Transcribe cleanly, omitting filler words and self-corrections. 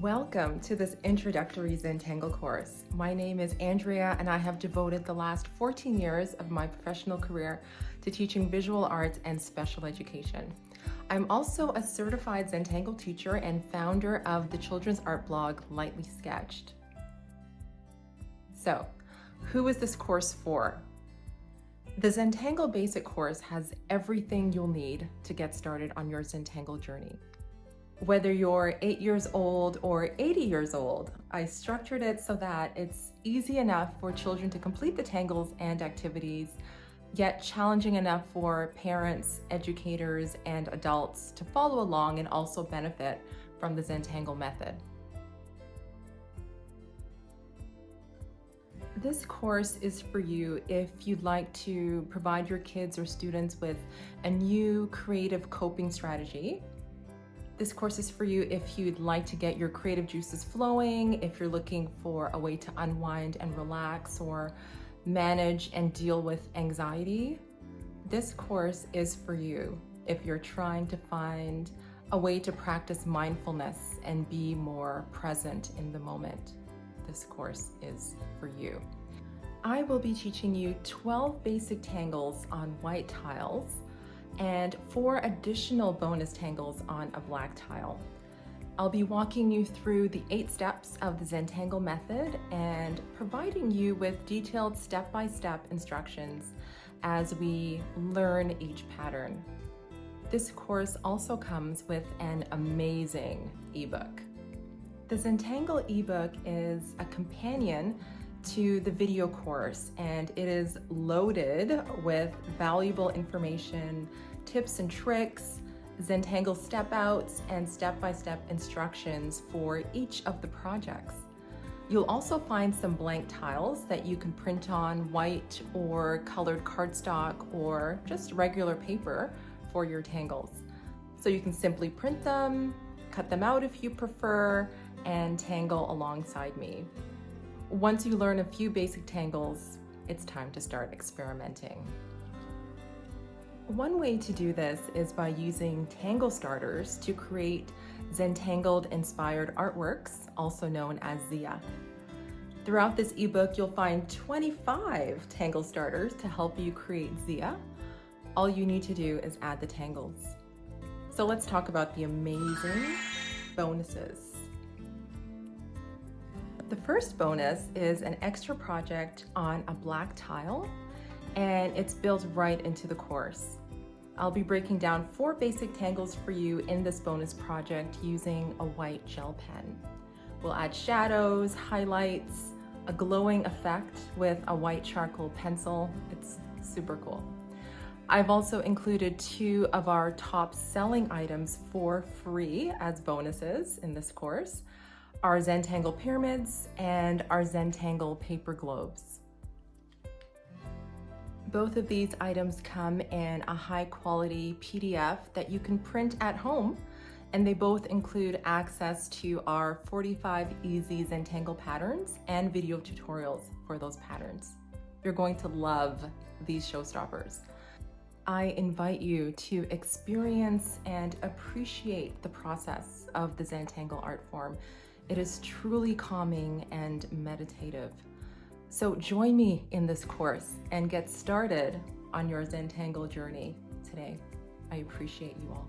Welcome to this introductory Zentangle course. My name is Andrea and I have devoted the last 14 years of my professional career to teaching visual arts and special education. I'm also a certified Zentangle teacher and founder of the children's art blog Lightly Sketched. So, who is this course for? The Zentangle Basic course has everything you'll need to get started on your Zentangle journey. Whether you're 8 years old or 80 years old, I structured it so that it's easy enough for children to complete the tangles and activities, yet challenging enough for parents, educators, and adults to follow along and also benefit from the Zentangle method. This course is for you if you'd like to provide your kids or students with a new creative coping strategy. This course is for you if you'd like to get your creative juices flowing, if you're looking for a way to unwind and relax or manage and deal with anxiety. This course is for you if you're trying to find a way to practice mindfulness and be more present in the moment. This course is for you. I will be teaching you 12 basic tangles on white tiles and 4 additional bonus tangles on a black tile. I'll be walking you through the 8 steps of the Zentangle method and providing you with detailed step-by-step instructions as we learn each pattern. This course also comes with an amazing ebook. The Zentangle ebook is a companion to the video course, and it is loaded with valuable information, tips and tricks, Zentangle step outs, and step-by-step instructions for each of the projects. You'll also find some blank tiles that you can print on white or colored cardstock or just regular paper for your tangles. So you can simply print them, cut them out if you prefer, and tangle alongside me. Once you learn a few basic tangles, it's time to start experimenting. One way to do this is by using tangle starters to create Zentangled inspired artworks, also known as Zia. Throughout this ebook, you'll find 25 tangle starters to help you create Zia. All you need to do is add the tangles. So let's talk about the amazing bonuses. The first bonus is an extra project on a black tile, and it's built right into the course. I'll be breaking down 4 basic tangles for you in this bonus project using a white gel pen. We'll add shadows, highlights, a glowing effect with a white charcoal pencil. It's super cool. I've also included 2 of our top selling items for free as bonuses in this course: our Zentangle pyramids and our Zentangle paper globes. Both of these items come in a high quality PDF that you can print at home, and they both include access to our 45 easy Zentangle patterns and video tutorials for those patterns. You're going to love these showstoppers. I invite you to experience and appreciate the process of the Zentangle art form. It is truly calming and meditative. So join me in this course and get started on your Zentangle journey today. I appreciate you all.